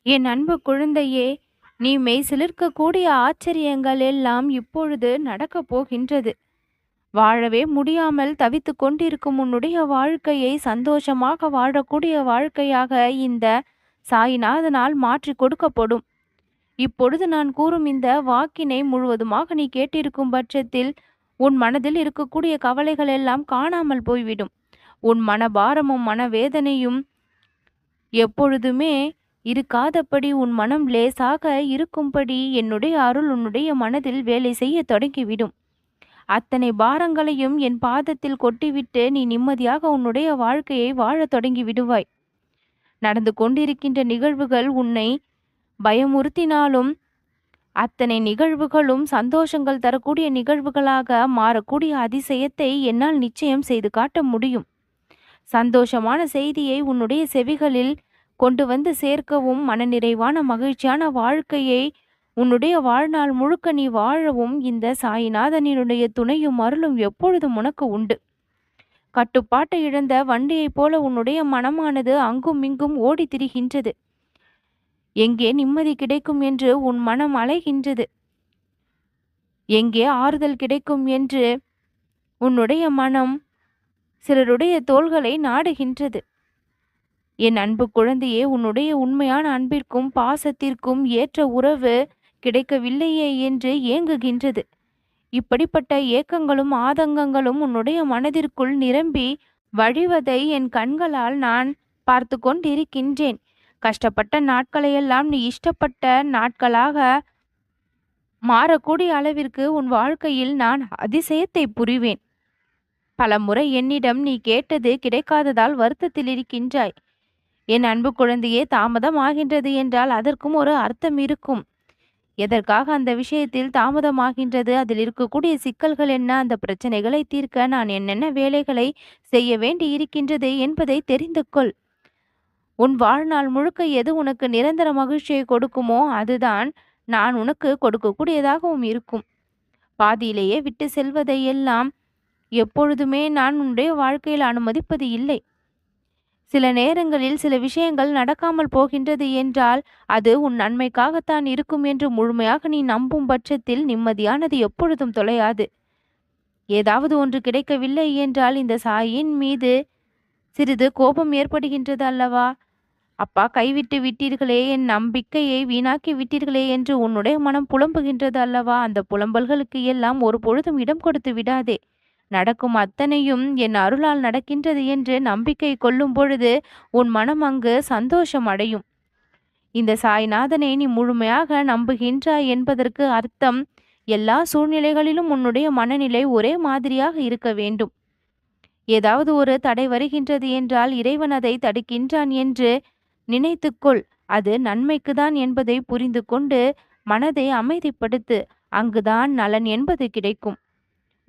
என் அன்பு குழந்தையே, நீ மெய்சிலிர்க்கக்கூடிய ஆச்சரியங்கள் எல்லாம் இப்பொழுது நடக்கப் போகின்றது. வாழவே முடியாமல் தவித்துக் கொண்டிருக்கும் உன்னுடைய வாழ்க்கையை சந்தோஷமாக வாழக்கூடிய வாழ்க்கையாக இந்த சாயிநாதனால் மாற்றிக் கொடுக்கப்படும். இப்பொழுது நான் கூறும் இந்த வாக்கினை முழுவதுமாக நீ கேட்டிருக்கும் பட்சத்தில் உன் மனதில் இருக்கக்கூடிய கவலைகள் எல்லாம் காணாமல் போய்விடும். உன் மனபாரமும் மனவேதனையும் எப்பொழுதுமே இருக்காதபடி உன் மனம் லேசாக இருக்கும்படி என்னுடைய அருள் உன்னுடைய மனதில் வேலை செய்ய தொடங்கிவிடும். அத்தனை பாரங்களையும் என் பாதத்தில் கொட்டிவிட்டு நீ நிம்மதியாக உன்னுடைய வாழ்க்கையை வாழத் தொடங்கி விடுவாய். நடந்து கொண்டிருக்கின்ற நிகழ்வுகள் உன்னை பயமுறுத்தினாலும் அத்தனை நிகழ்வுகளும் சந்தோஷங்கள் தரக்கூடிய நிகழ்வுகளாக மாறக்கூடிய அதிசயத்தை என்னால் நிச்சயம் செய்து காட்ட முடியும். சந்தோஷமான செய்தியை உன்னுடைய செவிகளில் கொண்டு வந்து சேர்க்கவும், மனநிறைவான மகிழ்ச்சியான வாழ்க்கையை உன்னுடைய வாழ்நாள் முழுக்க நீ வாழவும் இந்த சாயிநாதனினுடைய துணையும் அருளும் எப்பொழுதும் உனக்கு உண்டு. கட்டுப்பாட்டை இழந்த வண்டியைப் போல உன்னுடைய மனமானது அங்கும் இங்கும் ஓடி திரிகின்றது. எங்கே நிம்மதி கிடைக்கும் என்று உன் மனம் அலைகின்றது. எங்கே ஆறுதல் கிடைக்கும் என்று உன்னுடைய மனம் சிலருடைய தோள்களை நாடுகின்றது. என் அன்பு குழந்தையே, உன்னுடைய உண்மையான அன்பிற்கும் பாசத்திற்கும் ஏற்ற உறவு கிடைக்கவில்லையே என்று ஏங்குகின்றது. இப்படிப்பட்ட ஏக்கங்களும் ஆதங்கங்களும் உன்னுடைய மனதிற்குள் நிரம்பி வழிவதை என் கண்களால் நான் பார்த்து கொண்டிருக்கின்றேன். கஷ்டப்பட்ட நாட்களையெல்லாம் நீ இஷ்டப்பட்ட நாட்களாக மாறக்கூடிய அளவிற்கு உன் வாழ்க்கையில் நான் அதிசயத்தை புரிவேன். பல முறை என்னிடம் நீ கேட்டது கிடைக்காததால் வருத்தத்தில் இருக்கின்றாய். என் அன்பு குழந்தையே, தாமதம் ஆகின்றது என்றால் அதற்கும் ஒரு அர்த்தம் இருக்கும். எதற்காக அந்த விஷயத்தில் தாமதமாகின்றது, அதில் இருக்கக்கூடிய சிக்கல்கள் என்ன, அந்த பிரச்சனைகளை தீர்க்க நான் என்னென்ன வேலைகளை செய்ய வேண்டி இருக்கின்றது என்பதை தெரிந்து கொள். உன் வாழ்நாள் முழுக்க எது உனக்கு நிரந்தர மகிழ்ச்சியை கொடுக்குமோ அதுதான் நான் உனக்கு கொடுக்கக்கூடியதாகவும் இருக்கும். பாதியிலேயே விட்டு செல்வதையெல்லாம் எப்பொழுதுமே நான் உன்னுடைய வாழ்க்கையில் அனுமதிப்பது இல்லை. சில நேரங்களில் சில விஷயங்கள் நடக்காமல் போகின்றது என்றால் அது உன் நன்மைக்காகத்தான் இருக்கும் என்று முழுமையாக நீ நம்பும் பட்சத்தில் நிம்மதியானது எப்பொழுதும் தொலையாது. ஏதாவது ஒன்று கிடைக்கவில்லை என்றால் இந்த சாயின் மீது சிறிது கோபம் ஏற்படுகின்றது அல்லவா? அப்பா, கைவிட்டு விட்டீர்களே, என் நம்பிக்கையை வீணாக்கி விட்டீர்களே என்று உன்னுடைய மனம் புலம்புகின்றது அல்லவா? அந்த புலம்பல்களுக்கு எல்லாம் ஒரு பொழுதும் இடம் கொடுத்து விடாதே. நடக்கும் அத்தனையும் என் அருளால் நடக்கின்றது என்று நம்பிக்கை கொள்ளும் பொழுது உன் மனம் அங்கு சந்தோஷம் அடையும். இந்த சாய்நாதனை நீ முழுமையாக நம்புகின்றாய் என்பதற்கு அர்த்தம் எல்லா சூழ்நிலைகளிலும் உன்னுடைய மனநிலை ஒரே மாதிரியாக இருக்க வேண்டும். ஏதாவது ஒரு தடை வருகின்றது என்றால் இறைவன் அதை தடுக்கின்றான் என்று நினைத்துக்கொள். அது நன்மைக்குதான் என்பதை புரிந்து கொண்டு மனதை அமைதிப்படுத்து. அங்குதான் நலன் என்பது கிடைக்கும்.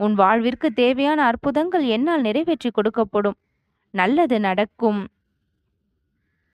உன் வாழ்விற்கு தேவையான அற்புதங்கள் என்னால் நிறைவேற்றி கொடுக்கப்படும். நல்லது நடக்கும்.